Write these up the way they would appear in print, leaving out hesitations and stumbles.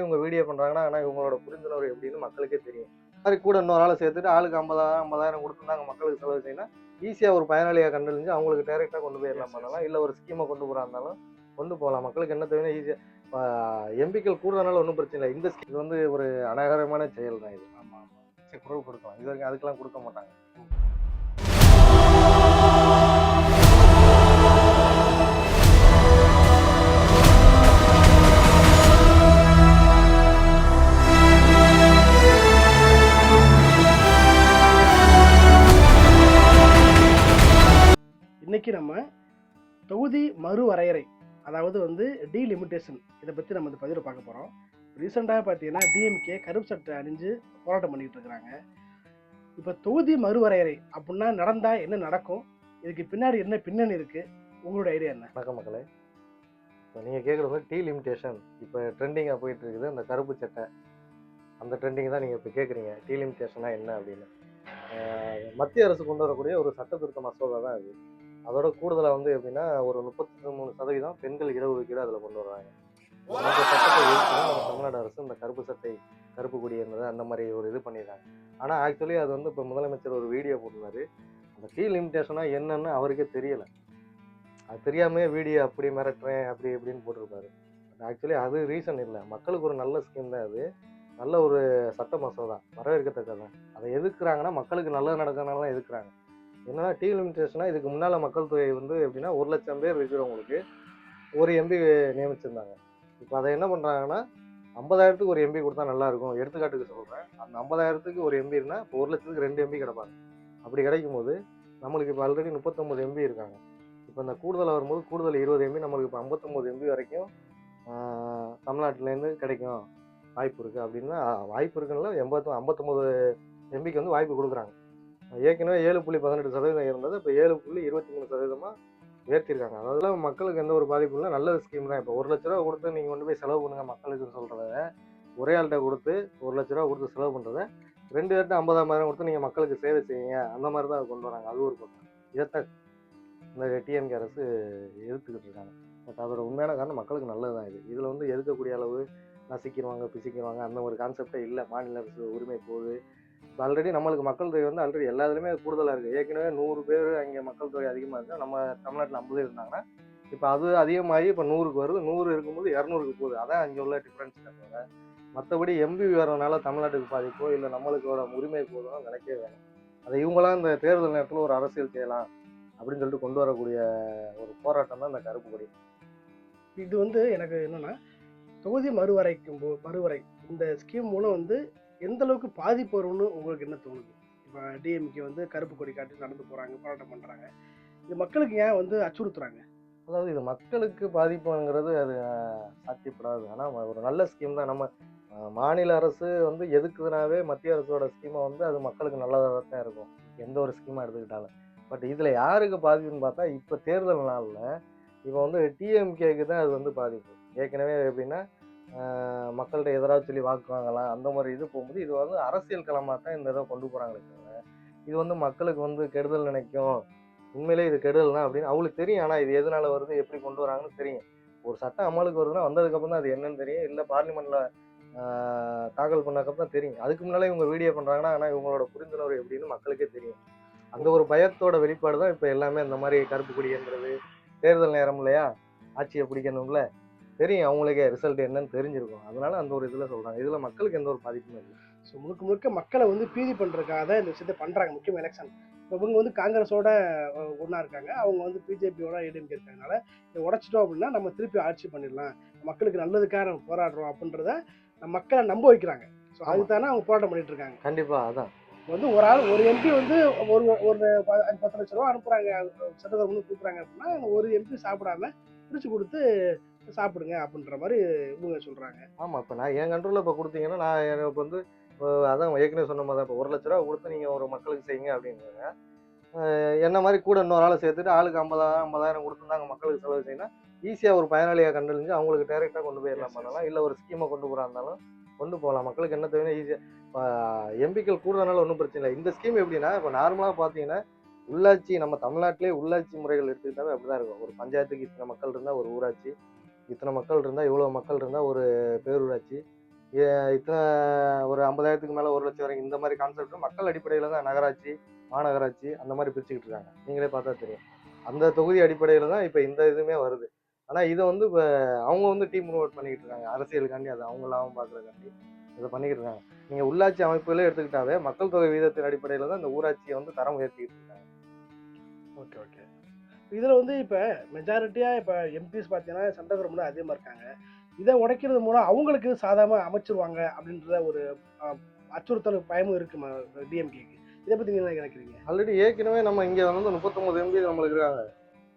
இவங்க வீடியோ பண்றாங்கன்னா ஆனா இவங்களோட புரிந்துணர்வு எப்படின்னு மக்களுக்கே தெரியும். மாதிரி கூட இன்னொரு ஆளை சேர்த்துட்டு ஆளுக்கு 50,000 கொடுத்துருந்தாங்க மக்களுக்கு செலவு செய்யணும். ஈஸியா ஒரு பயனாளியை கண்டறிஞ்சு அவங்களுக்கு டைரக்டா கொண்டு போயிடலாம் பண்ணலாம். இல்ல ஒரு ஸ்கீமை கொண்டு போறா இருந்தாலும் கொண்டு போகலாம். மக்களுக்கு என்ன தேவைன்னா ஈஸியா எம்பிக்கள் கூடுறதுனால ஒன்றும் பிரச்சனை இல்லை. இந்த ஸ்கீம் வந்து ஒரு அநாகரமான செயல் தான் இது. ஆமா ஆமா. குரல் கொடுக்கலாம். இது வரைக்கும் அதுக்கெல்லாம் கொடுக்க மாட்டாங்க. இன்னைக்கு நம்ம தொகுதி மறுவரையறை, அதாவது வந்து டீலிமிட்டேஷன், இதை பற்றி நம்ம இந்த பதிவில் பார்க்க போகிறோம். ரீசெண்டாக பார்த்தீங்கன்னா டிஎம்கே கருப்பு சட்டை அணிஞ்சு போராட்டம் பண்ணிக்கிட்டு இருக்கிறாங்க. இப்போ தொகுதி மறுவரையறை அப்படின்னா நடந்தால் என்ன நடக்கும், இதுக்கு பின்னாடி என்ன பின்னணி இருக்குது, உங்களோட ஐடியா என்ன? வணக்கம் மக்களே. இப்போ நீங்கள் கேட்குறது வந்து டீலிமிட்டேஷன் இப்போ ட்ரெண்டிங்காக போயிட்டு இருக்குது. அந்த கருப்பு சட்டை அந்த ட்ரெண்டிங் தான் நீங்கள் இப்போ கேட்குறீங்க. டீலிமிட்டேஷனாக என்ன அப்படின்னு. மத்திய அரசு கொண்டு வரக்கூடிய ஒரு சட்ட திருத்த மசோதா தான் அது. அதோட கூடுதலாக வந்து எப்படின்னா ஒரு 33% பெண்கள் இடஒதுக்கீடு அதில் கொண்டு வர்றாங்க. அந்த சட்டத்தை எதிர்த்து தான் நம்ம தமிழ்நாடு அரசு இந்த கருப்பு சட்டை கருப்பு கொடி இருந்தது அந்த மாதிரி ஒரு இது பண்ணிடுறாங்க. ஆனால் ஆக்சுவலி அது வந்து இப்போ முதலமைச்சர் ஒரு வீடியோ போட்டிருந்தாரு. அந்த டீலிமிட்டேஷனாக என்னன்னு அவருக்கே தெரியலை. அது தெரியாமே வீடியோ அப்படி மிரட்டுறேன் அப்படி இப்படின்னு போட்டிருப்பாரு. ஆக்சுவலி அது ரீசன் இல்லை. மக்களுக்கு ஒரு நல்ல ஸ்கீம் தான் அது. நல்ல ஒரு சட்ட மசோதா, வரவேற்கத்தக்கதான். அதை எதிர்க்கிறாங்கன்னா மக்களுக்கு நல்லது நடக்கிறனால தான் எதிர்க்கிறாங்க. என்னன்னா டீலிமிட்டேஷனா இதுக்கு முன்னால் மக்கள் தொகை வந்து எப்படின்னா 1,00,000 பேர் இருக்கிறவங்களுக்கு ஒரு எம்பி நியமிச்சிருந்தாங்க. இப்போ அதை என்ன பண்ணுறாங்கன்னா 50,000க்கு ஒரு எம்பி கொடுத்தா நல்லாயிருக்கும். எடுத்துக்காட்டுக்கு சொல்கிறேன். அந்த 50,000க்கு ஒரு எம்பி இருந்தால் இப்போ 1,00,000க்கு 2 எம்பி கிடப்பாங்க. அப்படி கிடைக்கும் போது நம்மளுக்கு இப்போ ஆல்ரெடி 39 எம்பி இருக்காங்க. இப்போ இந்த கூடுதல் வரும்போது கூடுதல் 20 எம்பி நம்மளுக்கு இப்போ 59 எம்பி வரைக்கும் தமிழ்நாட்டிலேருந்து கிடைக்கும் வாய்ப்பு இருக்குது. அப்படின்னா வாய்ப்பு இருக்குன்னா 59 எம்பிக்கு வந்து வாய்ப்பு கொடுக்குறாங்க. ஏற்கனவே 7.18% இருந்தது. இப்போ 7.23% உயர்த்திருக்காங்க. அதெல்லாம் மக்களுக்கு எந்த ஒரு பாதிப்பும் இல்லை. நல்ல ஸ்கீம் தான். இப்போ 1,00,000 ரூபா கொடுத்து நீங்கள் கொண்டு போய் செலவு பண்ணுங்க மக்களுக்குன்னு சொல்கிறத, ஒரே ஆள்கிட்ட கொடுத்து 1,00,000 ரூபா கொடுத்து செலவு பண்ணுறத 2 பேர்கிட்ட 50,000 கொடுத்து நீங்கள் மக்களுக்கு சேவை செய்யுங்க. அந்த மாதிரி தான் கொண்டு வராங்க. அது ஒரு பக்கம். இதைத்தான் இந்த டிஎம்கே அரசு எதிர்த்துக்கிட்டு இருக்காங்க. பட் அதோட உண்மையான காரணம் மக்களுக்கு நல்லது தான். இதில் வந்து எதிர்க்கக்கூடிய அளவு நசிக்கிடுவாங்க பிசிக்கிடுவாங்க அந்த ஒரு கான்செப்டே இல்லை. மாநில அரசு உரிமை போகுது. இப்போ ஆல்ரெடி நம்மளுக்கு மக்கள் தொகை வந்து ஆல்ரெடி எல்லாத்துலேயுமே கூடுதலாக இருக்குது. ஏற்கனவே 100 பேர் அங்கே மக்கள் தொகை அதிகமாக இருந்தால் நம்ம தமிழ்நாட்டில் 50 இருந்தாங்கன்னா இப்போ அது அதிகமாகி இப்போ 100க்கு வருது. 100 இருக்கும்போது 200க்கு போகுது. அதான் அங்கே உள்ள டிஃப்ரென்ஸ் தவிர மற்றபடி எம்பி வரனால தமிழ்நாட்டுக்கு பாதிப்போ இல்லை நம்மளுக்கோட உரிமை போதும் நினைக்கவே வேணும். அதை இவங்களாம் இந்த தேர்தல் நேரத்தில் ஒரு அரசியல் செய்யலாம் அப்படின்னு சொல்லிட்டு கொண்டு வரக்கூடிய ஒரு போராட்டம் தான் இந்த கருப்பு கொடி. இது வந்து எனக்கு என்னன்னா தொகுதி மறுவரை இந்த ஸ்கீம் மூலம் வந்து எந்த அளவுக்கு பாதிப்பு வரும்னு உங்களுக்கு என்ன தோணுது? இப்போ டிஎம்கே வந்து கருப்பு கொடி காட்டி நடந்து போகிறாங்க, போராட்டம் பண்ணுறாங்க. இது மக்களுக்கு ஏன் வந்து அச்சுறுத்துறாங்க? அதாவது இது மக்களுக்கு பாதிப்புங்கிறது அது சாத்தியப்படாது. ஆனால் ஒரு நல்ல ஸ்கீம் தான். நம்ம மாநில அரசு வந்து எதுக்குதுனாவே மத்திய அரசோட ஸ்கீமை வந்து அது மக்களுக்கு நல்லதாக தான் இருக்கும். எந்த ஒரு ஸ்கீமாக எடுத்துக்கிட்டாலும். பட் இதில் யாருக்கு பாதிப்புன்னு பார்த்தா இப்போ தேர்தல் நாளில் இப்போ வந்து டிஎம்கேக்கு தான் அது வந்து பாதிப்பு. ஏற்கனவே எப்படின்னா மக்கள்கிட்ட எதிராக சொல்லி வாக்கு வாங்கலாம் அந்த மாதிரி இது போகும்போது இது வந்து அரசியல் களமாக தான் இந்த இதை கொண்டு போகிறாங்களே தவிர இது வந்து மக்களுக்கு வந்து கெடுதல் நினைக்கும். உண்மையிலே இது கெடுதல் தான் அப்படின்னு அவங்களுக்கு தெரியும். ஆனால் இது எதனால வருது எப்படி கொண்டு வராங்கன்னு தெரியும். ஒரு சட்டம் அமலுக்கு வருதுன்னா வந்ததுக்கப்புறம் தான் அது என்னன்னு தெரியும். இல்லை பார்லிமெண்ட்டில் தாக்கல் பண்ணக்கப்புறம் தான் தெரியும். அதுக்கு முன்னாலே இவங்க வீடியோ பண்ணுறாங்கன்னா ஆனால் இவங்களோட புரிந்துணர்வு எப்படின்னு மக்களுக்கே தெரியும். அந்த ஒரு பயத்தோட வெளிப்பாடு தான் இப்போ எல்லாமே இந்த மாதிரி கருப்பு கொடிங்கிறது. தேர்தல் நேரம் இல்லையா, ஆட்சியை பிடிக்கணும்ல, தெரியும் அவங்களுக்கே ரிசல்ட் என்னன்னு தெரிஞ்சிருக்கும். அதனால அந்த ஒரு இதில் சொல்கிறாங்க. இதில் மக்களுக்கு எந்த ஒரு பாதிப்பும் இல்லை. ஸோ முழுக்க மக்களை வந்து பீதி பண்ணுறதுக்காக தான் இந்த விஷயத்தை பண்ணுறாங்க. முக்கியமாக எலெக்ஷன் இப்போ இவங்க வந்து காங்கிரஸோட ஒன்றா இருக்காங்க, அவங்க வந்து பிஜேபியோட ஏடிஎம்கே இருக்காங்கனால இதை உடைச்சிட்டோம் அப்படின்னா நம்ம திருப்பி ஆட்சி பண்ணிடலாம், மக்களுக்கு நல்லதுக்காக நம்ம போராடுறோம் அப்படின்றத நம்ம மக்களை நம்ப வைக்கிறாங்க. ஸோ அதுக்கு தானே அவங்க போராட்டம் பண்ணிட்டு இருக்காங்க. கண்டிப்பாக அதான் வந்து ஒரு ஆள் ஒரு எம்பி வந்து ஒரு 10 லட்ச ரூபா அனுப்புகிறாங்க, சட்டத்தை வந்து கூப்பிட்றாங்க அப்படின்னா ஒரு எம்பி சாப்பிடாம பிரித்து கொடுத்து சாப்பிடுங்க அப்படின்ற மாதிரி இவங்க சொல்கிறாங்க. ஆமாம். இப்போ நான் என் கண்ட்ரோலில் இப்போ கொடுத்தீங்கன்னா நான் எனக்கு வந்து அதான் ஏற்கனவே சொன்ன மாதிரி தான். இப்போ 1,00,000 ரூபா கொடுத்து நீங்கள் ஒரு மக்களுக்கு செய்யுங்க அப்படிங்கிறாங்க. என்ன மாதிரி கூட இன்னொரு ஆளை சேர்த்துட்டு ஆளுக்கு 50,000 கொடுத்துருந்தாங்க மக்களுக்கு செலவு செய்யணும். ஈஸியாக ஒரு பயனாளியாக கண்டறிஞ்சு அவங்களுக்கு டைரெக்டாக கொண்டு போயிடலாம் பண்ணலாம். இல்லை ஒரு ஸ்கீமை கொண்டு போகிறா இருந்தாலும் கொண்டு போகலாம். மக்களுக்கு என்ன தேவைன்னா ஈஸியாக இப்போ எம்பிக்கள் கூடுறதுனால ஒன்றும் பிரச்சனை இல்லை. இந்த ஸ்கீம் எப்படின்னா இப்போ நார்மலாக பார்த்தீங்கன்னா உள்ளாட்சி நம்ம தமிழ்நாட்டிலே உள்ளாட்சி முறைகள் எடுத்துக்கிட்டாவே அப்படி தான் இருக்கும். ஒரு பஞ்சாயத்துக்கு இத்தனை மக்கள் இருந்தால் ஒரு ஊராட்சி, இத்தனை மக்கள் இருந்தால் இவ்வளோ மக்கள் இருந்தால் ஒரு பேரூராட்சி, இத்தனை ஒரு 50,000க்கு மேலே 1,00,000 வரைக்கும் இந்த மாதிரி கான்செப்ட் மக்கள் அடிப்படையில் தான் நகராட்சி மாநகராட்சி அந்த மாதிரி பிரிச்சுக்கிட்டு இருக்காங்க. நீங்களே பார்த்தா தெரியும். அந்த தொகுதி அடிப்படையில் தான் இப்போ இந்த இதுவுமே வருது. ஆனால் இதை வந்து இப்போ அவங்க வந்து டீம் ஒர்க் பண்ணிக்கிட்டு இருக்காங்க. அரசியலுக்காண்டி அது அவங்க லாபம் பார்க்குறதுக்காண்டி இதை பண்ணிக்கிட்டு இருக்காங்க. நீங்கள் உள்ளாட்சி அமைப்புகளே எடுத்துக்கிட்டாவே மக்கள் தொகை வீதத்தின் அடிப்படையில் தான் இந்த ஊராட்சியை வந்து தரம் உயர்த்திக்கிட்டு இருக்காங்க. Okay okay. இதில் வந்து இப்போ மெஜாரிட்டியாக இப்போ எம்பிஸ் பார்த்தீங்கன்னா சென்ட்ரல் கவர்மெண்ட் அதிகமாக இருக்காங்க. இதை உடைக்கிறது மூலம் அவங்களுக்கு சாதாரணமாக அமைச்சிருவாங்க அப்படின்ற ஒரு அச்சுறுத்தல் பயமும் இருக்குமா டிஎம்கேக்கு? இதை பற்றி நீங்கள் என்ன நினைக்கிறீங்க? ஆல்ரெடி ஏற்கனவே நம்ம இங்கே வந்து 39 எம்பி நம்மளுக்கு இருக்காங்க.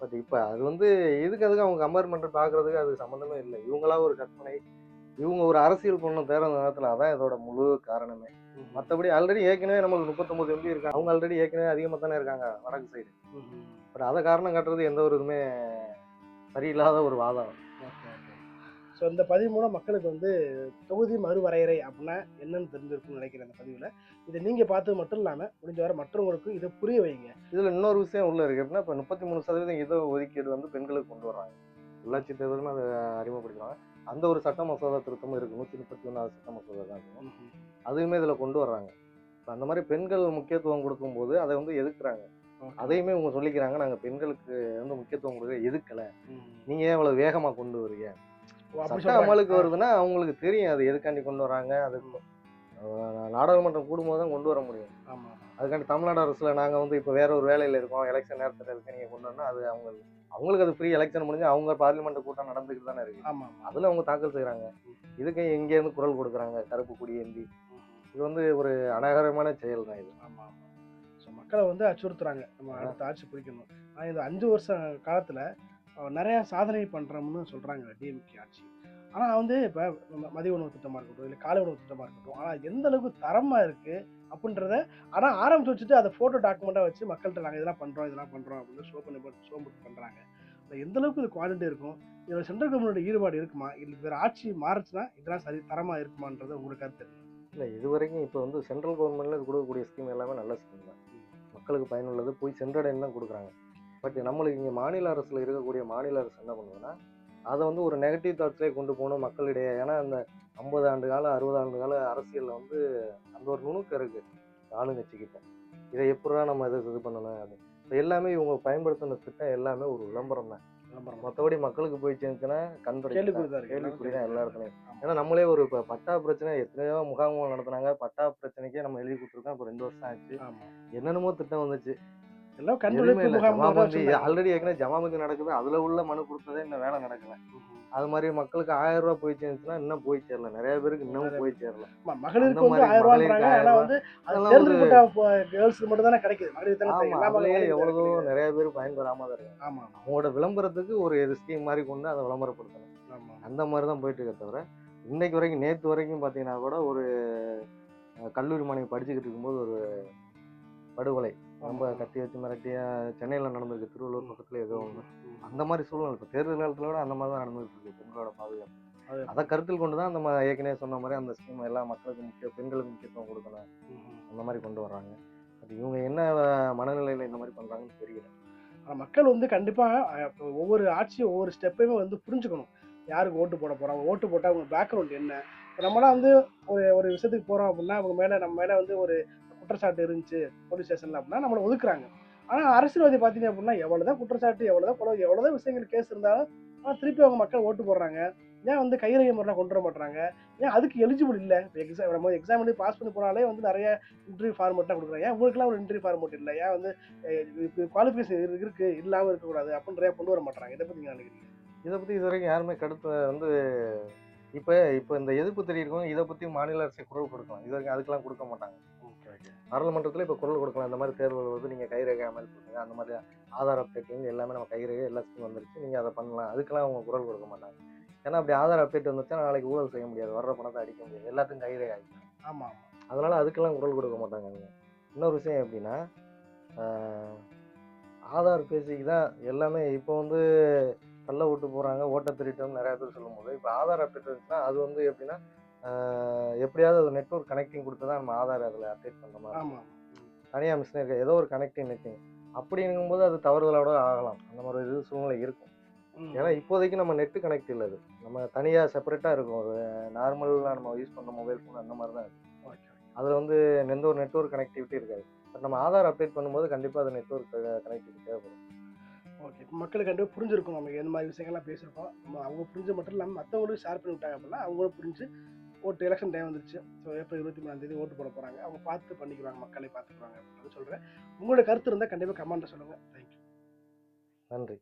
பட் இப்போ அது வந்து அதுக்கு அவங்க கம்பேர் பண்ணுறது பார்க்குறதுக்கு அது சம்மந்தமே இல்லை. இவங்களா ஒரு கற்பனை, இவங்க ஒரு அரசியல் பண்ண தேர்ந்த நேரத்தில் அதான் இதோட முழு காரணமே. மற்றபடி ஆல்ரெடி ஏற்கனவே நம்மளுக்கு 39 எம்பி இருக்காங்க. அவங்க ஆல்ரெடி ஏற்கனவே அதிகமாக தானே இருக்காங்க வடக்கு சைடு. பட் அதை காரணம் காட்டுறது எந்த ஒரு இதுவுமே சரியில்லாத ஒரு வாதம். ஸோ இந்த பதிவு மூலம் மக்களுக்கு வந்து தொகுதி மறுவரையறை அப்படின்னா என்னன்னு தெரிஞ்சிருக்கும்னு நினைக்கிறேன். இந்த பதிவில் இதை நீங்கள் பார்த்தது மட்டும் இல்லாமல் முடிஞ்ச வரை மற்றவங்களுக்கும் இதை புரிய வைங்க. இதில் இன்னொரு விஷயம் உள்ள இருக்கு அப்படின்னா, இப்போ 33% இட ஒதுக்கீடு வந்து பெண்களுக்கு கொண்டு வர்றாங்க. உள்ளாட்சி தேர்தலும் அதை அறிமுகப்படுத்துறாங்க. அந்த ஒரு சட்ட மசோதா திருத்தமும் இருக்குது. 131 சட்ட மசோதா தான் இருக்கும். அதுவுமே இதில் கொண்டு வர்றாங்க. அந்த மாதிரி பெண்கள் முக்கியத்துவம் கொடுக்கும்போது அதை வந்து எதிர்க்கிறாங்க. அதையுமே இவங்க சொல்லிக்கிறாங்க, நாங்கள் பெண்களுக்கு வந்து முக்கியத்துவம் கொடுக்க எதுக்கலை, நீங்கள் ஏன் இவ்வளோ வேகமாக கொண்டு வரீங்க. சட்டம் அமலுக்கு வருதுன்னா அவங்களுக்கு தெரியும் அது எதுக்காண்டி கொண்டு வராங்க. அது நாடாளுமன்றம் கூடும்போது தான் கொண்டு வர முடியும். அதுக்காண்டி தமிழ்நாடு அரசுல நாங்கள் வந்து இப்போ வேற ஒரு வேலையில் இருக்கோம், எலெக்ஷன் நேரத்தில் இருக்க நீங்கள் கொண்டு வரணும், அது அவங்களுக்கு அது ஃப்ரீ எலெக்ஷன் முடிஞ்சு அவங்க பார்லிமெண்ட் கூட்டம் நடந்துக்கிட்டு தானே இருக்கு. அதில் அவங்க தாக்கல் செய்கிறாங்க. இதுக்கு எங்கேருந்து குரல் கொடுக்குறாங்க கருப்பு கொடி ஏந்தி. இது வந்து ஒரு அநாகரமான செயல் தான் இது. ஆமாம். ஸோ மக்களை வந்து அச்சுறுத்துறாங்க, நம்ம அடுத்த ஆட்சி பிடிக்கணும். ஆனால் இந்த 5 வருஷ காலத்தில் நிறையா சாதனை பண்ணுறோம்னு சொல்கிறாங்க டிஎம்கே ஆட்சி. ஆனால் வந்து இப்போ மதிய உணவு திட்டமாக இருக்கட்டும், இல்லை காலை உணவு திட்டமாக இருக்கட்டும், ஆனால் எந்த அளவுக்கு தரமாக இருக்குது அப்படின்றத ஆனால் ஆரம்பித்து வச்சுட்டு அதை ஃபோட்டோ டாக்குமெண்ட்டாக வச்சு மக்கள்கிட்ட நாங்கள் இதெல்லாம் பண்ணுறோம் அப்படின்னு ஷோ பண்ணுறாங்க. எந்த அளவுக்கு இது குவாலிட்டி இருக்கும், இதில் சென்ட்ரல் கவர்மெண்டோட ஈடுபாடு இருக்குமா, இல்லை வேறு ஆட்சி மாறுச்சுன்னா இதெல்லாம் சரி தரமாக இருக்குமான்றது உங்களுக்கு கருத்து தெரியும். இல்லை, இது வரைக்கும் இப்போ வந்து சென்ட்ரல் கவர்மெண்ட்டில் இது கொடுக்கக்கூடிய ஸ்கீம் எல்லாமே நல்ல ஸ்கீம் தான், மக்களுக்கு பயனுள்ளது, போய் சென்றடைன்னு தான் கொடுக்குறாங்க. பட் நம்மளுக்கு இங்கே மாநில அரசில் இருக்கக்கூடிய மாநில அரசு என்ன பண்ணுதுன்னா, அதை வந்து ஒரு நெகட்டிவ் தாட்ஸ்லேயே கொண்டு போகணும் மக்களிடையே. ஏன்னா அந்த 50 ஆண்டு கால 60 ஆண்டு கால அரசியலில் வந்து அந்த ஒரு நுணுக்கம் இருக்குது ஆளுங்கட்சிக்கிட்ட. இதை எப்படா நம்ம இது பண்ணணும் அது. இப்போ எல்லாமே இவங்க பயன்படுத்தின திட்டம் எல்லாமே ஒரு விளம்பரம் தான். மற்றபடி மக்களுக்கு போய் சேர்ந்துச்சுன்னா கேள்விக்குறி தான் எல்லா இடத்துலையும். ஏன்னா நம்மளே ஒரு இப்போ பட்டா பிரச்சனை எத்தனையோ முகாம்கள் நடத்துனாங்க. பட்டா பிரச்சனைக்கே நம்ம எழுதி கொடுத்துருக்கோம். இப்போ 2 வருஷம் ஆச்சு. என்னென்னமோ திட்டம் வந்துச்சு. ஆல்ரெடி ஏற்கனவே ஜமாபந்தி நடக்குது, அதுல உள்ள மனு கொடுத்ததே இந்த வேலை நடக்கல. அது மாதிரி மக்களுக்கு 1000 ரூபாய் போய் சேர்ந்துச்சுன்னா இன்னும் போய் சேரல, நிறைய பேருக்கு இன்னும் போய் சேரல. மகளிருக்கு எவ்வளவோ நிறைய பேர் பயன்பெறாம தான் இருக்காங்க. அவங்களோட விளம்பரத்துக்கு ஒரு ஸ்கீம் மாதிரி கொண்டு அதை விளம்பரப்படுத்தணும். அந்த மாதிரி தான் போயிட்டு இருக்க தவிர இன்னைக்கு வரைக்கும் நேற்று வரைக்கும் பார்த்தீங்கன்னா கூட ஒரு கல்லூரி மாணவி படிச்சுக்கிட்டு இருக்கும்போது ஒரு படுகொலை ரொம்ப கட்டி வச்சு மிரட்டியா சென்னையில் நடந்திருக்கு, திருவள்ளூர் பக்கத்துல ஏதோ ஒன்று. அந்த மாதிரி சூழ்நிலை இப்போ தேர்தல் காலத்துல விட அந்த மாதிரி தான் நடந்துகிட்டு இருக்கு. பெண்களோட பாதுகாப்பு அதை கருத்தில் கொண்டு தான் நம்ம ஏற்கனவே சொன்ன மாதிரி அந்த ஸ்கீம் எல்லாம் மக்களுக்கு பெண்களுக்கு முக்கியத்துவம் கொடுக்கணும் அந்த மாதிரி கொண்டு வர்றாங்க. அது இவங்க என்ன மனநிலையில இந்த மாதிரி பண்றாங்கன்னு தெரியல. ஆனால் மக்கள் வந்து கண்டிப்பாக ஒவ்வொரு ஆட்சியும் ஒவ்வொரு ஸ்டெப்பையுமே வந்து புரிஞ்சுக்கணும். யாருக்கு ஓட்டு போட போகிறாங்க, ஓட்டு போட்டால் அவங்க பேக்ரவுண்ட் என்ன. இப்போ நம்மளாம் வந்து ஒரு விஷயத்துக்கு போகிறோம் அப்படின்னா அவங்க நம்ம மேலே வந்து ஒரு குற்றச்சாட்டு இருந்துச்சு போலீஸ் ஸ்டேஷனில் அப்படின்னா நம்மளை ஒதுக்குறாங்க. ஆனால் அரசியல்வாதி பார்த்தீங்க அப்படின்னா எவ்வளோதான் குற்றச்சாட்டு, எவ்வளோதான் விஷயங்கள் கேஸ் இருந்தாலும் ஆனால் திருப்பி அவங்க மக்கள் ஓட்டு போடுறாங்க. ஏன் வந்து கைரேகை முறைலாம் கொண்டு வர மாட்டாங்க, ஏன் அதுக்கு எலிஜிபிள் இல்லை. இப்போ நம்ம எக்ஸாம் எழுதி பாஸ் பண்ணி போனாலே வந்து நிறைய இன்டர்வியூ ஃபார்மெட்டாக கொடுக்குறாங்க. ஏன் உங்களுக்குலாம் ஒரு இன்டர்வியூ ஃபார்மெட் இல்லை, ஏன் வந்து குவாலிஃபிகேஷன் இருக்குது இல்லாமல் இருக்கக்கூடாது அப்படின்னு நிறையா கொண்டு வர மாட்டாங்க. இதை பற்றி நீங்கள் நினைக்கிறீங்க? இதை பற்றி இது வரைக்கும் யாருமே கடுத்து வந்து இப்போ இந்த எதிர்ப்பு தெரியிருக்கோம், இதை பற்றி மாநில அரசை குரல் கொடுக்கலாம். இது வரைக்கும் அதுக்கெல்லாம் கொடுக்க மாட்டாங்க. நாடாளுமன்றத்தில் இப்போ குரல் கொடுக்கலாம். இந்த மாதிரி தேர்தல் வந்து நீங்கள் கைரேகை அமல் பண்ணுங்க, அந்த மாதிரி ஆதார் அப்டேட் எல்லாமே நம்ம கைரேகை எல்லா ஸ்கீம் வந்துருச்சு, நீங்கள் அதை பண்ணலாம். அதுக்கெல்லாம் அவங்க குரல் கொடுக்க மாட்டாங்க. ஏன்னா அப்படி ஆதார் அப்டேட் வந்துச்சா நாளைக்கு ஊழல் செய்ய முடியாது, வர்ற பணத்தை அடிக்க முடியாது, எல்லாத்துக்கும் கைரேகை ஆகிடும். ஆமாம், அதனால அதுக்கெல்லாம் குரல் கொடுக்க மாட்டாங்க. இன்னொரு விஷயம் எப்படின்னா, ஆதார் பேசிக்கு தான் எல்லாமே. இப்போ வந்து கள்ள ஓட்டு போகிறாங்க, ஓட்டை திருட்டோம்னு நிறையா பேர் சொல்லும்போது இப்போ ஆதார் அப்டேட் இருந்துச்சுன்னா அது வந்து எப்படின்னா எப்படியாவது ஒரு நெட்வொர்க் கனெக்டிங் கொடுத்து தான் நம்ம ஆதார் அதில் அப்டேட் பண்ணுற மாதிரி. தனியாக மிஷின் இருக்க ஏதோ ஒரு கனெக்டிங் அப்படிங்கும்போது அது தவறுதலோட ஆகலாம். அந்த மாதிரி இது சூழ்நிலை இருக்கும். ஏன்னா இப்போதைக்கு நம்ம நெட்டு கனெக்ட் இல்லை, அது நம்ம தனியாக செப்பரேட்டாக இருக்கும். ஒரு நார்மலாக நம்ம யூஸ் பண்ண மொபைல் ஃபோன் அந்த மாதிரி தான் இருக்கும். ஓகே அதில் வந்து எந்த ஒரு நெட்வொர்க் கனெக்டிவிட்டி இருக்காது. பட் நம்ம ஆதார் அப்டேட் பண்ணும்போது கண்டிப்பாக அது நெட்வொர்க் கனெக்டிவிட்டி தேவைப்படும். ஓகே. இப்போ மக்களுக்கு கண்டிப்பாக புரிஞ்சிருக்கும் நமக்கு எந்த மாதிரி விஷயங்கள்லாம் பேசியிருக்கோம். நம்ம அவங்க புரிஞ்ச மட்டும் இல்லாமல் மற்றவங்களும் ஷேர் பண்ணி விட்டாங்க அப்படின்னா அவங்களும் புரிஞ்சு ஓட்டு எலெக்ஷன் டைம் வந்துருச்சு. ஸோ ஏப்ரல் 23 ஓட்டு போட போகிறாங்க. அவங்க பார்த்து பண்ணிக்கிறாங்க, மக்களை பார்த்துக்குவாங்க அப்படின்னு சொல்கிறேன். உங்களோட கருத்து இருந்தால் கண்டிப்பாக கமெண்ட்டில் சொல்லுங்கள். தேங்க்யூ. நன்றி.